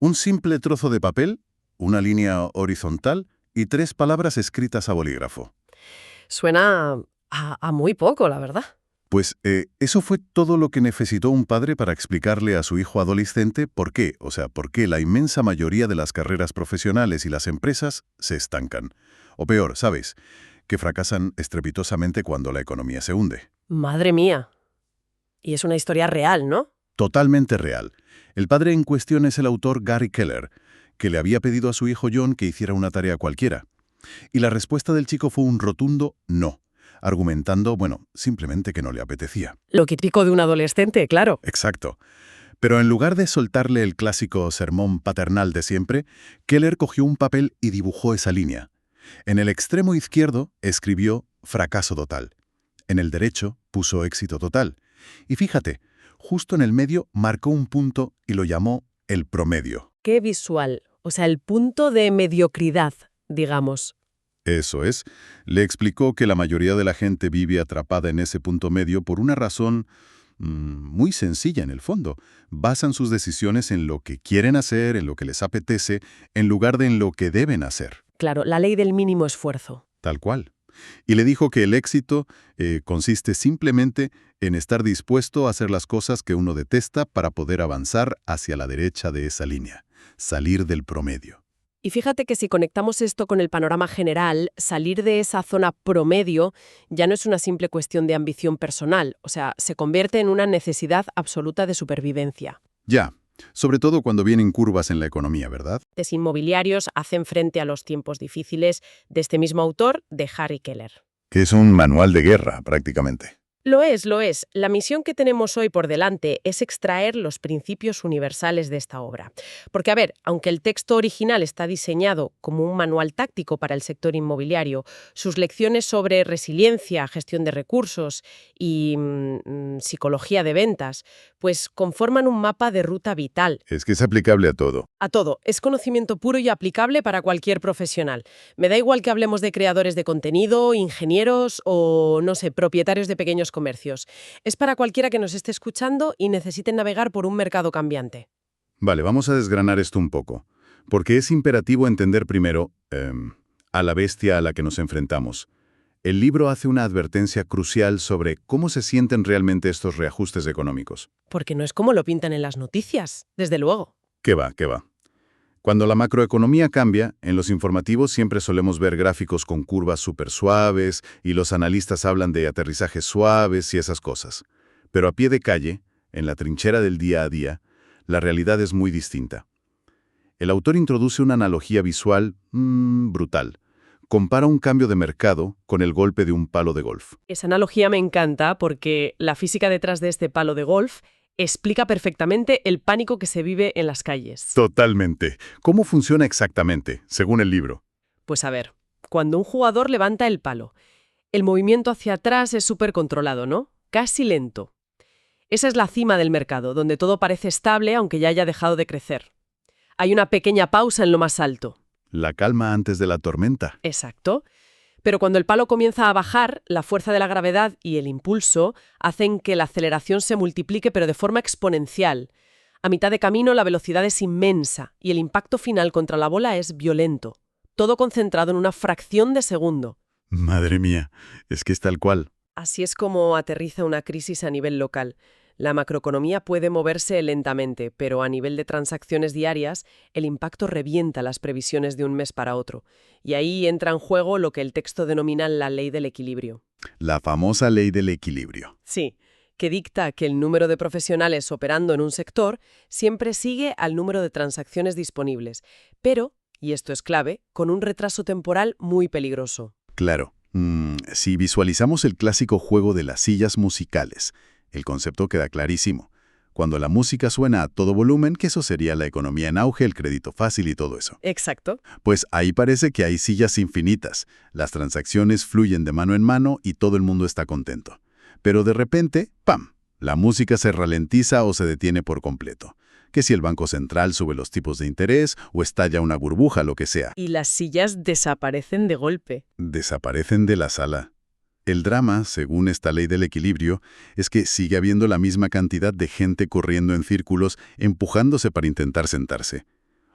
Un simple trozo de papel, una línea horizontal y 3 palabras escritas a bolígrafo. Suena a muy poco, la verdad. Pues eso fue todo lo que necesitó un padre para explicarle a su hijo adolescente por qué, por qué la inmensa mayoría de las carreras profesionales y las empresas se estancan. O peor, ¿sabes? Que fracasan estrepitosamente cuando la economía se hunde. Madre mía. Y es una historia real, ¿no? Totalmente real. El padre en cuestión es el autor Gary Keller, que le había pedido a su hijo John que hiciera una tarea cualquiera. Y la respuesta del chico fue un rotundo no, argumentando, simplemente que no le apetecía. Lo típico de un adolescente, claro. Exacto. Pero en lugar de soltarle el clásico sermón paternal de siempre, Keller cogió un papel y dibujó esa línea. En el extremo izquierdo escribió fracaso total. En el derecho puso éxito total. Y fíjate, justo en el medio marcó un punto y lo llamó el promedio. Qué visual. O sea, el punto de mediocridad, digamos. Eso es. Le explicó que la mayoría de la gente vive atrapada en ese punto medio por una razón muy sencilla en el fondo. Basan sus decisiones en lo que quieren hacer, en lo que les apetece, en lugar de en lo que deben hacer. Claro, la ley del mínimo esfuerzo. Tal cual. Y le dijo que el éxito consiste simplemente en estar dispuesto a hacer las cosas que uno detesta para poder avanzar hacia la derecha de esa línea, salir del promedio. Y fíjate que si conectamos esto con el panorama general, salir de esa zona promedio ya no es una simple cuestión de ambición personal, o sea, se convierte en una necesidad absoluta de supervivencia. Ya, sobre todo cuando vienen curvas en la economía, ¿verdad? Los inmobiliarios hacen frente a los tiempos difíciles de este mismo autor, de Gary Keller. Que es un manual de guerra, prácticamente. Lo es, lo es. La misión que tenemos hoy por delante es extraer los principios universales de esta obra. Porque, a ver, aunque el texto original está diseñado como un manual táctico para el sector inmobiliario, sus lecciones sobre resiliencia, gestión de recursos y psicología de ventas, pues conforman un mapa de ruta vital. Es que es aplicable a todo. A todo. Es conocimiento puro y aplicable para cualquier profesional. Me da igual que hablemos de creadores de contenido, ingenieros o, no sé, propietarios de pequeños comercios. Es para cualquiera que nos esté escuchando y necesite navegar por un mercado cambiante. Vale, vamos a desgranar esto un poco. Porque es imperativo entender primero a la bestia a la que nos enfrentamos. El libro hace una advertencia crucial sobre cómo se sienten realmente estos reajustes económicos. Porque no es como lo pintan en las noticias, desde luego. ¿Qué va? ¿Qué va? Cuando la macroeconomía cambia, en los informativos siempre solemos ver gráficos con curvas súper suaves y los analistas hablan de aterrizajes suaves y esas cosas. Pero a pie de calle, en la trinchera del día a día, la realidad es muy distinta. El autor introduce una analogía visual brutal. Compara un cambio de mercado con el golpe de un palo de golf. Esa analogía me encanta porque la física detrás de este palo de golf explica perfectamente el pánico que se vive en las calles. Totalmente. ¿Cómo funciona exactamente, según el libro? Pues a ver, cuando un jugador levanta el palo, el movimiento hacia atrás es súper controlado, ¿no? Casi lento. Esa es la cima del mercado, donde todo parece estable aunque ya haya dejado de crecer. Hay una pequeña pausa en lo más alto. La calma antes de la tormenta. Exacto. Pero cuando el palo comienza a bajar, la fuerza de la gravedad y el impulso hacen que la aceleración se multiplique, pero de forma exponencial. A mitad de camino la velocidad es inmensa y el impacto final contra la bola es violento. Todo concentrado en una fracción de segundo. Madre mía, es que es tal cual. Así es como aterriza una crisis a nivel local. La macroeconomía puede moverse lentamente, pero a nivel de transacciones diarias, el impacto revienta las previsiones de un mes para otro. Y ahí entra en juego lo que el texto denomina la ley del equilibrio. La famosa ley del equilibrio. Sí, que dicta que el número de profesionales operando en un sector siempre sigue al número de transacciones disponibles, pero, y esto es clave, con un retraso temporal muy peligroso. Claro. Si visualizamos el clásico juego de las sillas musicales, el concepto queda clarísimo. Cuando la música suena a todo volumen, que eso sería la economía en auge, el crédito fácil y todo eso. Exacto. Pues ahí parece que hay sillas infinitas. Las transacciones fluyen de mano en mano y todo el mundo está contento. Pero de repente, ¡pam!, la música se ralentiza o se detiene por completo. Que si el Banco Central sube los tipos de interés o estalla una burbuja, lo que sea. Y las sillas desaparecen de golpe. Desaparecen de la sala. El drama, según esta ley del equilibrio, es que sigue habiendo la misma cantidad de gente corriendo en círculos, empujándose para intentar sentarse.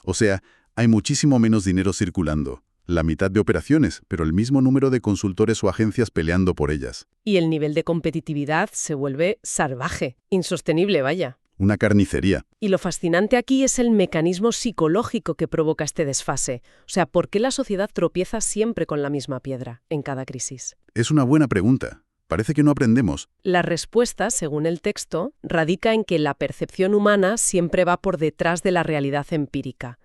O sea, hay muchísimo menos dinero circulando. La mitad de operaciones, pero el mismo número de consultores o agencias peleando por ellas. Y el nivel de competitividad se vuelve salvaje, insostenible, vaya. Una carnicería. Y lo fascinante aquí es el mecanismo psicológico que provoca este desfase. O sea, ¿por qué la sociedad tropieza siempre con la misma piedra en cada crisis? Es una buena pregunta. Parece que no aprendemos. La respuesta, según el texto, radica en que la percepción humana siempre va por detrás de la realidad empírica.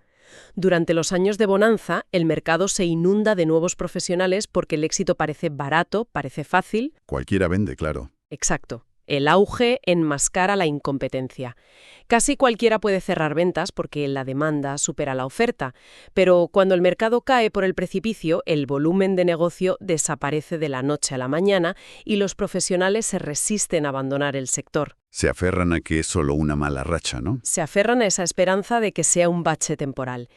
Durante los años de bonanza, el mercado se inunda de nuevos profesionales porque el éxito parece barato, parece fácil. Cualquiera vende, claro. Exacto. El auge enmascara la incompetencia. Casi cualquiera puede cerrar ventas porque la demanda supera la oferta, pero cuando el mercado cae por el precipicio, el volumen de negocio desaparece de la noche a la mañana y los profesionales se resisten a abandonar el sector. Se aferran a que es solo una mala racha, ¿no? Se aferran a esa esperanza de que sea un bache temporal.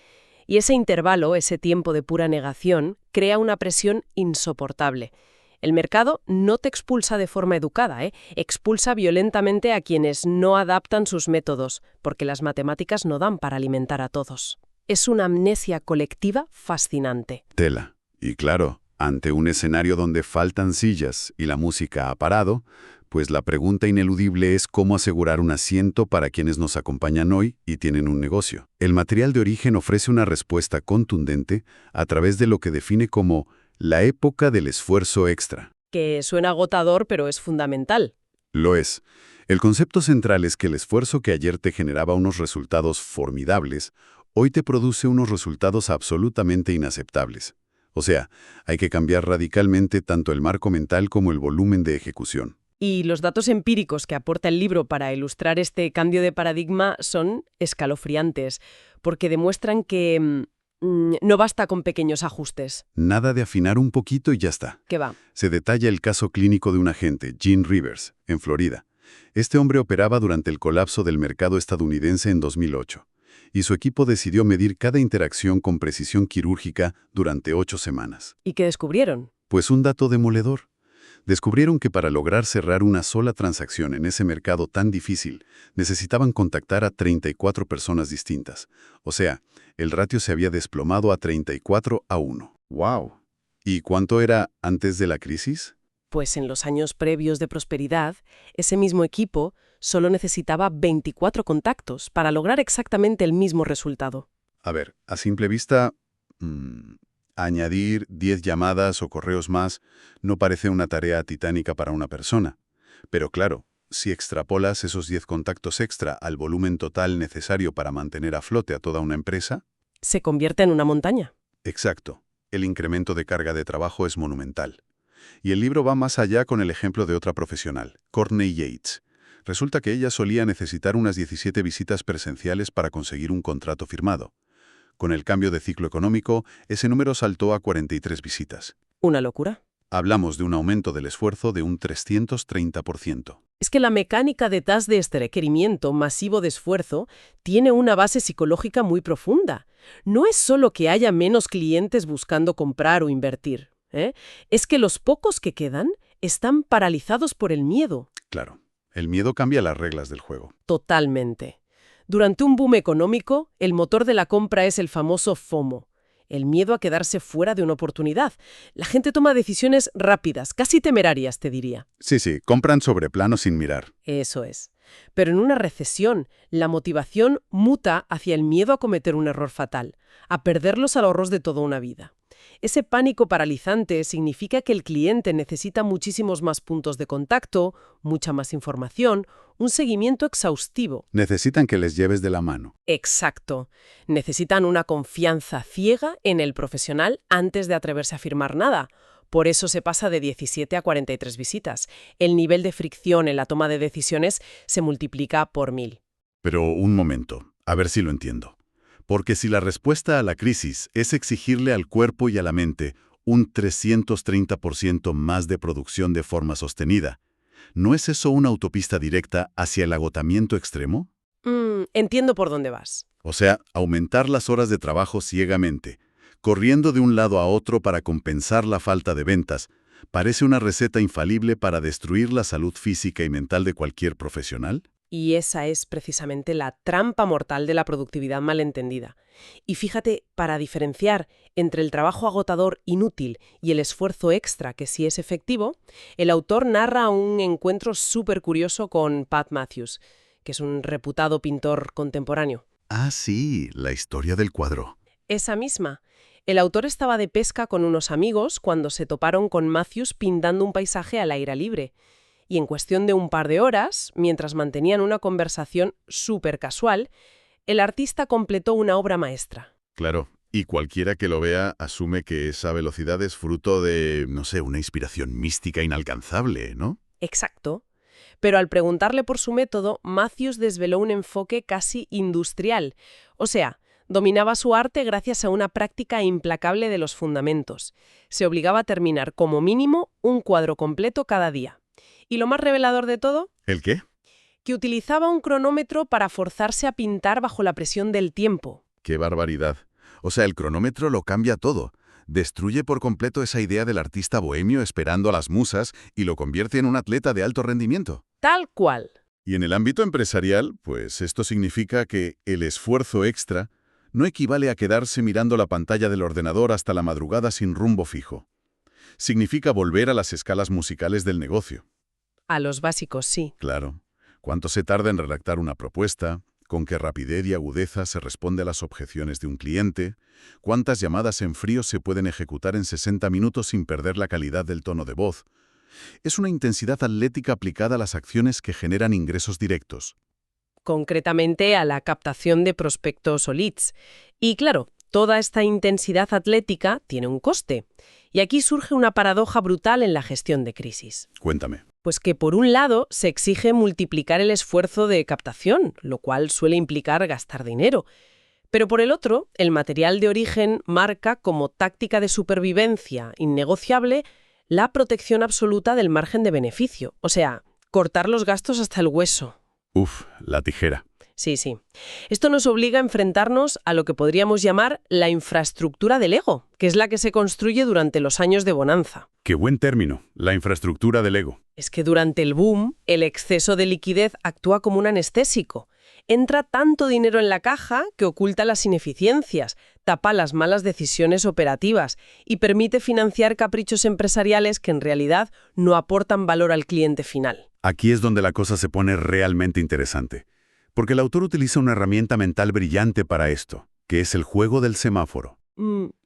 Y ese intervalo, ese tiempo de pura negación, crea una presión insoportable. El mercado no te expulsa de forma educada, expulsa violentamente a quienes no adaptan sus métodos, porque las matemáticas no dan para alimentar a todos. Es una amnesia colectiva fascinante. Tela. Y claro, ante un escenario donde faltan sillas y la música ha parado, pues la pregunta ineludible es cómo asegurar un asiento para quienes nos acompañan hoy y tienen un negocio. El material de origen ofrece una respuesta contundente a través de lo que define como la época del esfuerzo extra. Que suena agotador, pero es fundamental. Lo es. El concepto central es que el esfuerzo que ayer te generaba unos resultados formidables, hoy te produce unos resultados absolutamente inaceptables. O sea, hay que cambiar radicalmente tanto el marco mental como el volumen de ejecución. Y los datos empíricos que aporta el libro para ilustrar este cambio de paradigma son escalofriantes, porque demuestran que no basta con pequeños ajustes. Nada de afinar un poquito y ya está. ¿Qué va? Se detalla el caso clínico de un agente, Gene Rivers, en Florida. Este hombre operaba durante el colapso del mercado estadounidense en 2008, y su equipo decidió medir cada interacción con precisión quirúrgica durante 8 semanas. ¿Y qué descubrieron? Pues un dato demoledor. Descubrieron que para lograr cerrar una sola transacción en ese mercado tan difícil, necesitaban contactar a 34 personas distintas. O sea, el ratio se había desplomado a 34:1. ¡Wow! ¿Y cuánto era antes de la crisis? Pues en los años previos de prosperidad, ese mismo equipo solo necesitaba 24 contactos para lograr exactamente el mismo resultado. A ver, a simple vista, añadir 10 llamadas o correos más no parece una tarea titánica para una persona. Pero claro, si extrapolas esos 10 contactos extra al volumen total necesario para mantener a flote a toda una empresa... Se convierte en una montaña. Exacto. El incremento de carga de trabajo es monumental. Y el libro va más allá con el ejemplo de otra profesional, Courtney Yates. Resulta que ella solía necesitar unas 17 visitas presenciales para conseguir un contrato firmado. Con el cambio de ciclo económico, ese número saltó a 43 visitas. ¿Una locura? Hablamos de un aumento del esfuerzo de un 330%. Es que la mecánica detrás de este requerimiento masivo de esfuerzo tiene una base psicológica muy profunda. No es solo que haya menos clientes buscando comprar o invertir, es que los pocos que quedan están paralizados por el miedo. Claro, el miedo cambia las reglas del juego. Totalmente. Durante un boom económico, el motor de la compra es el famoso FOMO, el miedo a quedarse fuera de una oportunidad. La gente toma decisiones rápidas, casi temerarias, te diría. Sí, compran sobre plano sin mirar. Eso es. Pero en una recesión, la motivación muta hacia el miedo a cometer un error fatal, a perder los ahorros de toda una vida. Ese pánico paralizante significa que el cliente necesita muchísimos más puntos de contacto, mucha más información, un seguimiento exhaustivo. Necesitan que les lleves de la mano. Exacto. Necesitan una confianza ciega en el profesional antes de atreverse a firmar nada. Por eso se pasa de 17 a 43 visitas. El nivel de fricción en la toma de decisiones se multiplica por 1000. Pero un momento, a ver si lo entiendo. Porque si la respuesta a la crisis es exigirle al cuerpo y a la mente un 330% más de producción de forma sostenida, ¿no es eso una autopista directa hacia el agotamiento extremo? Entiendo por dónde vas. O sea, aumentar las horas de trabajo ciegamente, corriendo de un lado a otro para compensar la falta de ventas, parece una receta infalible para destruir la salud física y mental de cualquier profesional. Y esa es precisamente la trampa mortal de la productividad malentendida. Y fíjate, para diferenciar entre el trabajo agotador inútil y el esfuerzo extra que sí es efectivo, el autor narra un encuentro súper curioso con Pat Matthews, que es un reputado pintor contemporáneo. Ah, sí, la historia del cuadro. Esa misma. El autor estaba de pesca con unos amigos cuando se toparon con Matthews pintando un paisaje al aire libre. Y en cuestión de un par de horas, mientras mantenían una conversación súper casual, el artista completó una obra maestra. Claro, y cualquiera que lo vea asume que esa velocidad es fruto de, no sé, una inspiración mística inalcanzable, ¿no? Exacto. Pero al preguntarle por su método, Matthews desveló un enfoque casi industrial. O sea, dominaba su arte gracias a una práctica implacable de los fundamentos. Se obligaba a terminar como mínimo un cuadro completo cada día. Y lo más revelador de todo, ¿El qué? que utilizaba un cronómetro para forzarse a pintar bajo la presión del tiempo. ¡Qué barbaridad! O sea, el cronómetro lo cambia todo. Destruye por completo esa idea del artista bohemio esperando a las musas y lo convierte en un atleta de alto rendimiento. Tal cual. Y en el ámbito empresarial, pues esto significa que el esfuerzo extra no equivale a quedarse mirando la pantalla del ordenador hasta la madrugada sin rumbo fijo. Significa volver a las escalas musicales del negocio. A los básicos, sí. Claro. ¿Cuánto se tarda en redactar una propuesta? ¿Con qué rapidez y agudeza se responde a las objeciones de un cliente? ¿Cuántas llamadas en frío se pueden ejecutar en 60 minutos sin perder la calidad del tono de voz? Es una intensidad atlética aplicada a las acciones que generan ingresos directos. Concretamente a la captación de prospectos o leads. Y claro, toda esta intensidad atlética tiene un coste. Y aquí surge una paradoja brutal en la gestión de crisis. Cuéntame. Pues que por un lado se exige multiplicar el esfuerzo de captación, lo cual suele implicar gastar dinero. Pero por el otro, el material de origen marca como táctica de supervivencia innegociable la protección absoluta del margen de beneficio. O sea, cortar los gastos hasta el hueso. Uf, la tijera. Sí, sí. Esto nos obliga a enfrentarnos a lo que podríamos llamar la infraestructura del ego, que es la que se construye durante los años de bonanza. Qué buen término, la infraestructura del ego. Es que durante el boom, el exceso de liquidez actúa como un anestésico. Entra tanto dinero en la caja que oculta las ineficiencias, tapa las malas decisiones operativas y permite financiar caprichos empresariales que en realidad no aportan valor al cliente final. Aquí es donde la cosa se pone realmente interesante, porque el autor utiliza una herramienta mental brillante para esto, que es el juego del semáforo.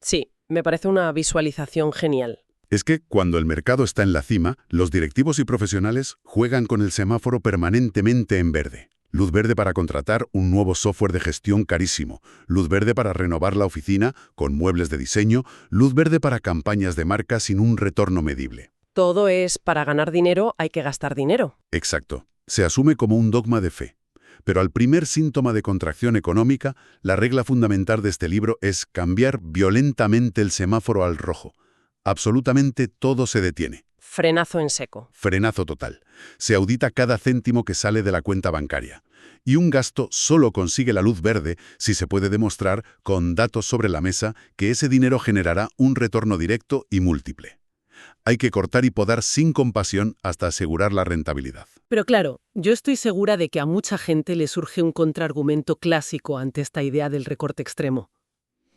Sí, me parece una visualización genial. Es que cuando el mercado está en la cima, los directivos y profesionales juegan con el semáforo permanentemente en verde. Luz verde para contratar un nuevo software de gestión carísimo, luz verde para renovar la oficina con muebles de diseño, luz verde para campañas de marca sin un retorno medible. Todo es para ganar dinero, hay que gastar dinero. Exacto. Se asume como un dogma de fe. Pero al primer síntoma de contracción económica, la regla fundamental de este libro es cambiar violentamente el semáforo al rojo. Absolutamente todo se detiene. Frenazo en seco. Frenazo total. Se audita cada céntimo que sale de la cuenta bancaria. Y un gasto solo consigue la luz verde si se puede demostrar, con datos sobre la mesa, que ese dinero generará un retorno directo y múltiple. Hay que cortar y podar sin compasión hasta asegurar la rentabilidad. Pero claro, yo estoy segura de que a mucha gente le surge un contraargumento clásico ante esta idea del recorte extremo.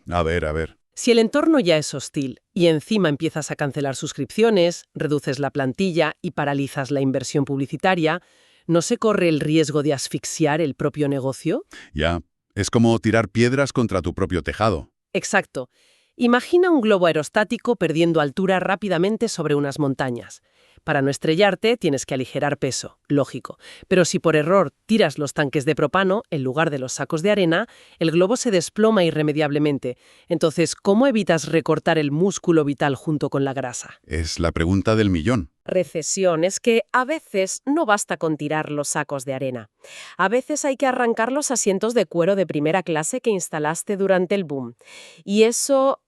A ver. Si el entorno ya es hostil y encima empiezas a cancelar suscripciones, reduces la plantilla y paralizas la inversión publicitaria, ¿no se corre el riesgo de asfixiar el propio negocio? Ya, es como tirar piedras contra tu propio tejado. Exacto. Imagina un globo aerostático perdiendo altura rápidamente sobre unas montañas. Para no estrellarte tienes que aligerar peso, lógico. Pero si por error tiras los tanques de propano en lugar de los sacos de arena, el globo se desploma irremediablemente. Entonces, ¿cómo evitas recortar el músculo vital junto con la grasa? Es la pregunta del millón. Recesión es que a veces no basta con tirar los sacos de arena. A veces hay que arrancar los asientos de cuero de primera clase que instalaste durante el boom. Y eso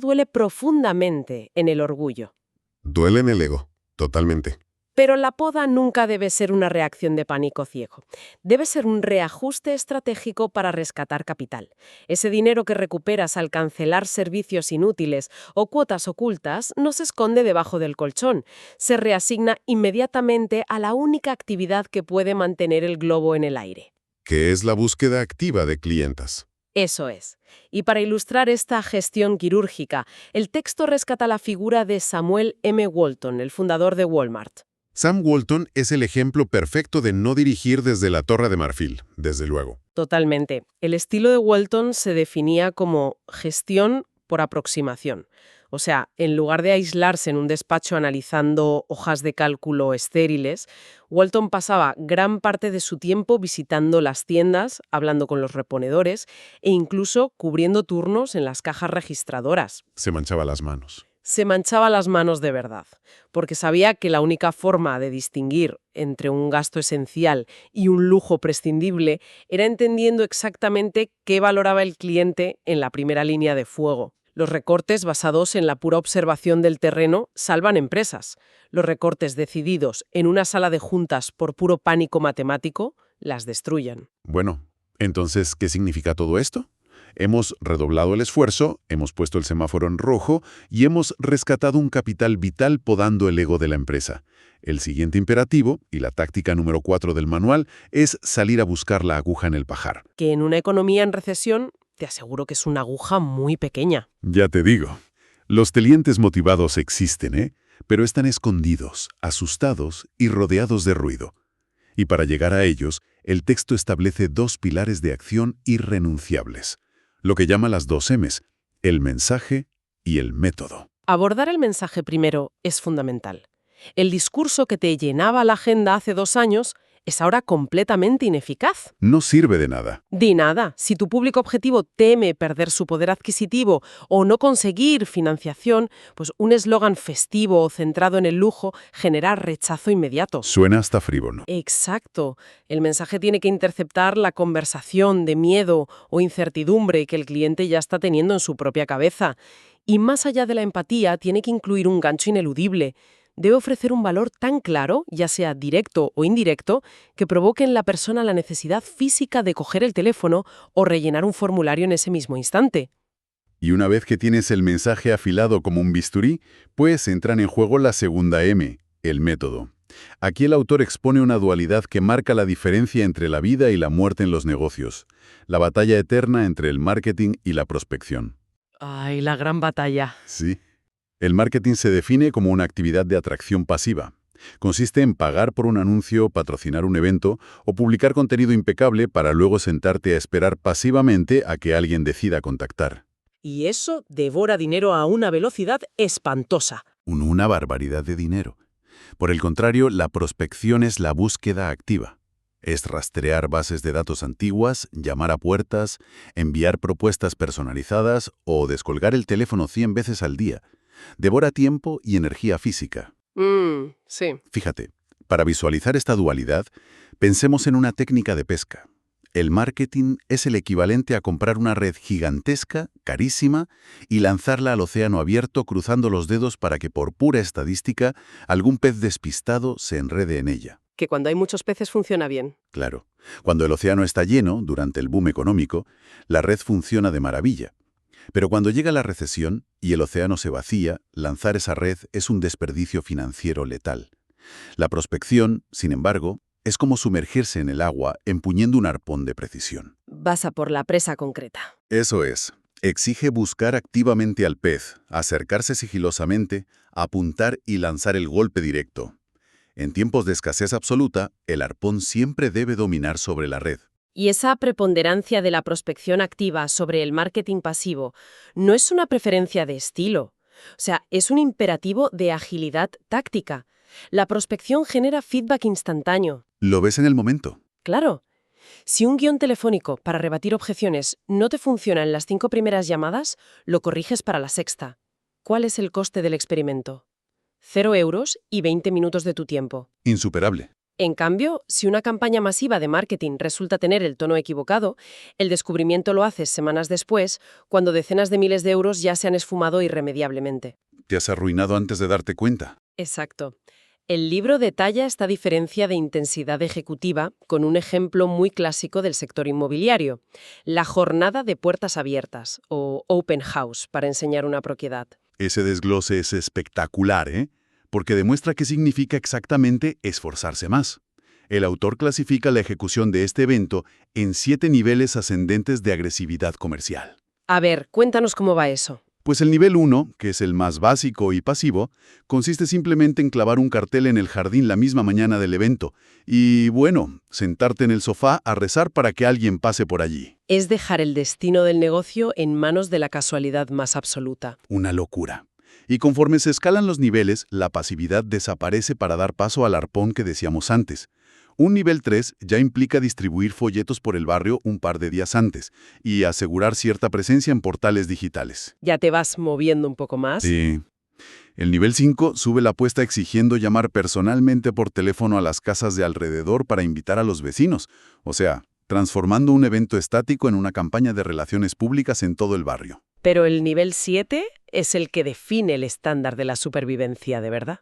duele profundamente en el orgullo. Duele en el ego, totalmente. Pero la poda nunca debe ser una reacción de pánico ciego. Debe ser un reajuste estratégico para rescatar capital. Ese dinero que recuperas al cancelar servicios inútiles o cuotas ocultas no se esconde debajo del colchón. Se reasigna inmediatamente a la única actividad que puede mantener el globo en el aire. Que es la búsqueda activa de clientas. Eso es. Y para ilustrar esta gestión quirúrgica, el texto rescata la figura de Samuel M. Walton, el fundador de Walmart. Sam Walton es el ejemplo perfecto de no dirigir desde la Torre de Marfil, desde luego. Totalmente. El estilo de Walton se definía como gestión por aproximación. O sea, en lugar de aislarse en un despacho analizando hojas de cálculo estériles, Walton pasaba gran parte de su tiempo visitando las tiendas, hablando con los reponedores e incluso cubriendo turnos en las cajas registradoras. Se manchaba las manos. Se manchaba las manos de verdad, porque sabía que la única forma de distinguir entre un gasto esencial y un lujo prescindible era entendiendo exactamente qué valoraba el cliente en la primera línea de fuego. Los recortes basados en la pura observación del terreno salvan empresas. Los recortes decididos en una sala de juntas por puro pánico matemático las destruyen. Bueno, entonces, ¿qué significa todo esto? Hemos redoblado el esfuerzo, hemos puesto el semáforo en rojo y hemos rescatado un capital vital podando el ego de la empresa. El siguiente imperativo, y la táctica número 4 del manual, es salir a buscar la aguja en el pajar. Que en una economía en recesión, te aseguro que es una aguja muy pequeña. Ya te digo, los clientes motivados existen, ¿eh? Pero están escondidos, asustados y rodeados de ruido. Y para llegar a ellos, el texto establece 2 pilares de acción irrenunciables. Lo que llama las 2 M's, el mensaje y el método. Abordar el mensaje primero es fundamental. El discurso que te llenaba la agenda hace 2 años es ahora completamente ineficaz. No sirve de nada. Di nada, si tu público objetivo teme perder su poder adquisitivo o no conseguir financiación, pues un eslogan festivo o centrado en el lujo genera rechazo inmediato. Suena hasta frívolo. Exacto. El mensaje tiene que interceptar la conversación de miedo o incertidumbre que el cliente ya está teniendo en su propia cabeza. Y más allá de la empatía, tiene que incluir un gancho ineludible. Debe ofrecer un valor tan claro, ya sea directo o indirecto, que provoque en la persona la necesidad física de coger el teléfono o rellenar un formulario en ese mismo instante. Y una vez que tienes el mensaje afilado como un bisturí, pues entran en juego la segunda M, el método. Aquí el autor expone una dualidad que marca la diferencia entre la vida y la muerte en los negocios, la batalla eterna entre el marketing y la prospección. ¡Ay, la gran batalla! Sí. El marketing se define como una actividad de atracción pasiva. Consiste en pagar por un anuncio, patrocinar un evento o publicar contenido impecable para luego sentarte a esperar pasivamente a que alguien decida contactar. Y eso devora dinero a una velocidad espantosa. Una barbaridad de dinero. Por el contrario, la prospección es la búsqueda activa. Es rastrear bases de datos antiguas, llamar a puertas, enviar propuestas personalizadas o descolgar el teléfono 100 veces al día. Devora tiempo y energía física. Sí. Fíjate, para visualizar esta dualidad, pensemos en una técnica de pesca. El marketing es el equivalente a comprar una red gigantesca, carísima, y lanzarla al océano abierto cruzando los dedos para que por pura estadística algún pez despistado se enrede en ella. Que cuando hay muchos peces funciona bien. Claro, cuando el océano está lleno, durante el boom económico, la red funciona de maravilla. Pero cuando llega la recesión y el océano se vacía, lanzar esa red es un desperdicio financiero letal. La prospección, sin embargo, es como sumergirse en el agua empuñando un arpón de precisión. Vas a por la presa concreta. Eso es. Exige buscar activamente al pez, acercarse sigilosamente, apuntar y lanzar el golpe directo. En tiempos de escasez absoluta, el arpón siempre debe dominar sobre la red. Y esa preponderancia de la prospección activa sobre el marketing pasivo no es una preferencia de estilo. O sea, es un imperativo de agilidad táctica. La prospección genera feedback instantáneo. Lo ves en el momento. Claro. Si un guión telefónico para rebatir objeciones no te funciona en las 5 primeras llamadas, lo corriges para la sexta. ¿Cuál es el coste del experimento? 0 euros y 20 minutos de tu tiempo. Insuperable. En cambio, si una campaña masiva de marketing resulta tener el tono equivocado, el descubrimiento lo haces semanas después, cuando decenas de miles de euros ya se han esfumado irremediablemente. Te has arruinado antes de darte cuenta. Exacto. El libro detalla esta diferencia de intensidad ejecutiva con un ejemplo muy clásico del sector inmobiliario, la jornada de puertas abiertas, o open house, para enseñar una propiedad. Ese desglose es espectacular, ¿eh? Porque demuestra qué significa exactamente esforzarse más. El autor clasifica la ejecución de este evento en 7 niveles ascendentes de agresividad comercial. A ver, cuéntanos cómo va eso. Pues el nivel 1, que es el más básico y pasivo, consiste simplemente en clavar un cartel en el jardín la misma mañana del evento y, bueno, sentarte en el sofá a rezar para que alguien pase por allí. Es dejar el destino del negocio en manos de la casualidad más absoluta. Una locura. Y conforme se escalan los niveles, la pasividad desaparece para dar paso al arpón que decíamos antes. Un nivel 3 ya implica distribuir folletos por el barrio un par de días antes y asegurar cierta presencia en portales digitales. ¿Ya te vas moviendo un poco más? Sí. El nivel 5 sube la apuesta exigiendo llamar personalmente por teléfono a las casas de alrededor para invitar a los vecinos, o sea, transformando un evento estático en una campaña de relaciones públicas en todo el barrio. Pero el nivel 7 es el que define el estándar de la supervivencia, ¿de verdad?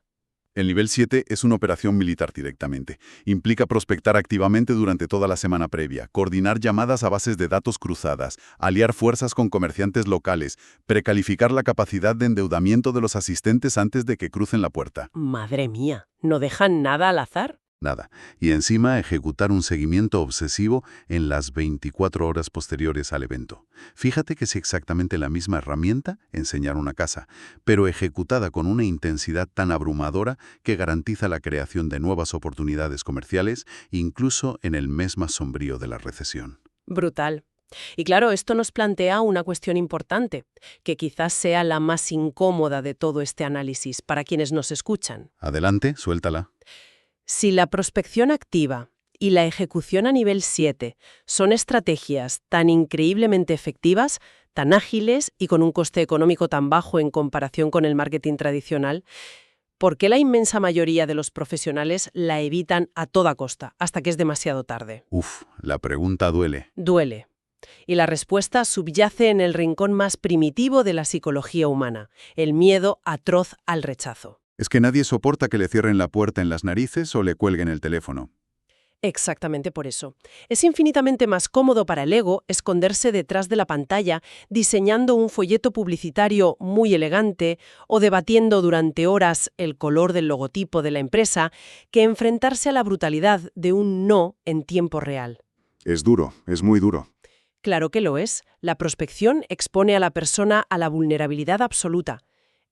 El nivel 7 es una operación militar directamente. Implica prospectar activamente durante toda la semana previa, coordinar llamadas a bases de datos cruzadas, aliar fuerzas con comerciantes locales, precalificar la capacidad de endeudamiento de los asistentes antes de que crucen la puerta. Madre mía, ¿no dejan nada al azar? Nada. Y encima ejecutar un seguimiento obsesivo en las 24 horas posteriores al evento. Fíjate que es exactamente la misma herramienta, enseñar una casa, pero ejecutada con una intensidad tan abrumadora que garantiza la creación de nuevas oportunidades comerciales, incluso en el mes más sombrío de la recesión. Brutal. Y claro, esto nos plantea una cuestión importante, que quizás sea la más incómoda de todo este análisis para quienes nos escuchan. Adelante, suéltala. Si la prospección activa y la ejecución a nivel 7 son estrategias tan increíblemente efectivas, tan ágiles y con un coste económico tan bajo en comparación con el marketing tradicional, ¿por qué la inmensa mayoría de los profesionales la evitan a toda costa, hasta que es demasiado tarde? Uf, la pregunta duele. Duele. Y la respuesta subyace en el rincón más primitivo de la psicología humana, el miedo atroz al rechazo. Es que nadie soporta que le cierren la puerta en las narices o le cuelguen el teléfono. Exactamente por eso. Es infinitamente más cómodo para el ego esconderse detrás de la pantalla diseñando un folleto publicitario muy elegante o debatiendo durante horas el color del logotipo de la empresa que enfrentarse a la brutalidad de un no en tiempo real. Es duro, es muy duro. Claro que lo es. La prospección expone a la persona a la vulnerabilidad absoluta.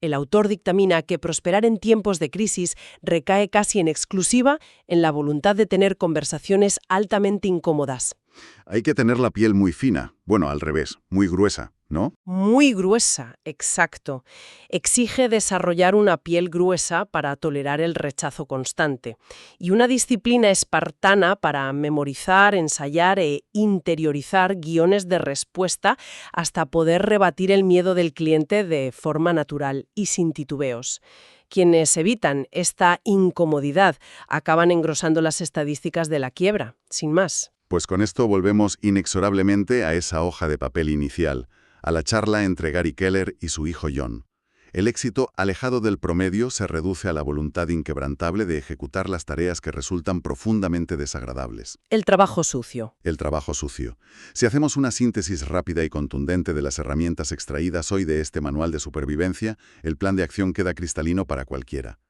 El autor dictamina que prosperar en tiempos de crisis recae casi en exclusiva en la voluntad de tener conversaciones altamente incómodas. Hay que tener la piel muy fina, bueno, al revés, muy gruesa, ¿no? Muy gruesa, exacto. Exige desarrollar una piel gruesa para tolerar el rechazo constante y una disciplina espartana para memorizar, ensayar e interiorizar guiones de respuesta hasta poder rebatir el miedo del cliente de forma natural y sin titubeos. Quienes evitan esta incomodidad acaban engrosando las estadísticas de la quiebra, sin más. Pues con esto volvemos inexorablemente a esa hoja de papel inicial, a la charla entre Gary Keller y su hijo John. El éxito, alejado del promedio, se reduce a la voluntad inquebrantable de ejecutar las tareas que resultan profundamente desagradables. El trabajo sucio. El trabajo sucio. Si hacemos una síntesis rápida y contundente de las herramientas extraídas hoy de este manual de supervivencia, el plan de acción queda cristalino para cualquiera.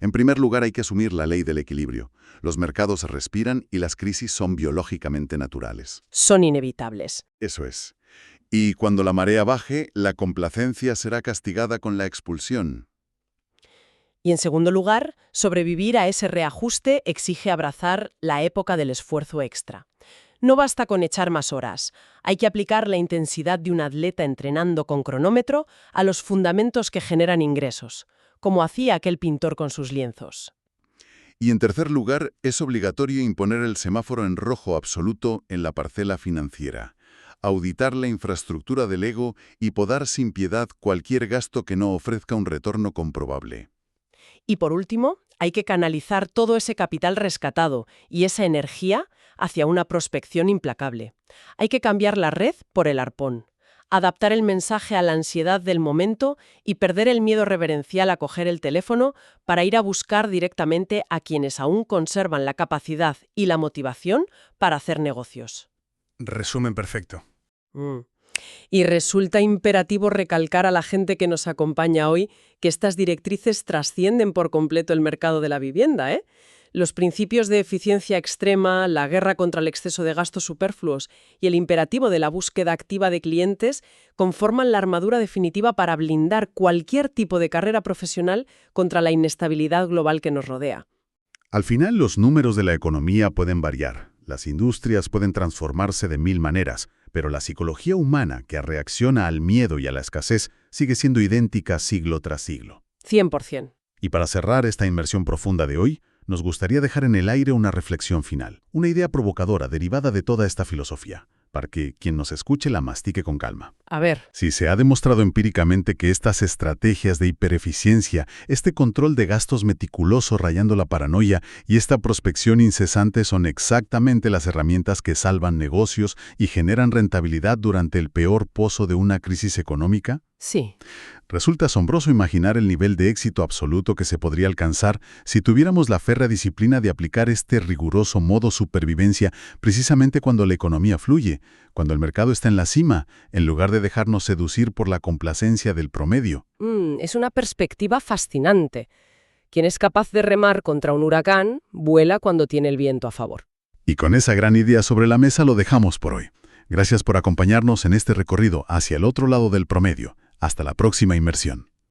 En primer lugar, hay que asumir la ley del equilibrio. Los mercados respiran y las crisis son biológicamente naturales. Son inevitables. Eso es. Y cuando la marea baje, la complacencia será castigada con la expulsión. Y en segundo lugar, sobrevivir a ese reajuste exige abrazar la época del esfuerzo extra. No basta con echar más horas. Hay que aplicar la intensidad de un atleta entrenando con cronómetro a los fundamentos que generan ingresos, como hacía aquel pintor con sus lienzos. Y en tercer lugar, es obligatorio imponer el semáforo en rojo absoluto en la parcela financiera, auditar la infraestructura del ego y podar sin piedad cualquier gasto que no ofrezca un retorno comprobable. Y por último, hay que canalizar todo ese capital rescatado y esa energía hacia una prospección implacable. Hay que cambiar la red por el arpón. adaptar el mensaje a la ansiedad del momento y perder el miedo reverencial a coger el teléfono para ir a buscar directamente a quienes aún conservan la capacidad y la motivación para hacer negocios. Resumen perfecto. Y resulta imperativo recalcar a la gente que nos acompaña hoy que estas directrices trascienden por completo el mercado de la vivienda, ¿eh? Los principios de eficiencia extrema, la guerra contra el exceso de gastos superfluos y el imperativo de la búsqueda activa de clientes conforman la armadura definitiva para blindar cualquier tipo de carrera profesional contra la inestabilidad global que nos rodea. Al final, los números de la economía pueden variar. Las industrias pueden transformarse de mil maneras, pero la psicología humana que reacciona al miedo y a la escasez sigue siendo idéntica siglo tras siglo. 100%. Y para cerrar esta inmersión profunda de hoy, nos gustaría dejar en el aire una reflexión final, una idea provocadora derivada de toda esta filosofía, para que quien nos escuche la mastique con calma. A ver. Si se ha demostrado empíricamente que estas estrategias de hipereficiencia, este control de gastos meticuloso rayando la paranoia y esta prospección incesante son exactamente las herramientas que salvan negocios y generan rentabilidad durante el peor pozo de una crisis económica, Sí. resulta asombroso imaginar el nivel de éxito absoluto que se podría alcanzar si tuviéramos la férrea disciplina de aplicar este riguroso modo supervivencia precisamente cuando la economía fluye, cuando el mercado está en la cima, en lugar de dejarnos seducir por la complacencia del promedio. Es una perspectiva fascinante. Quien es capaz de remar contra un huracán, vuela cuando tiene el viento a favor. Y con esa gran idea sobre la mesa lo dejamos por hoy. Gracias por acompañarnos en este recorrido hacia el otro lado del promedio. Hasta la próxima inmersión.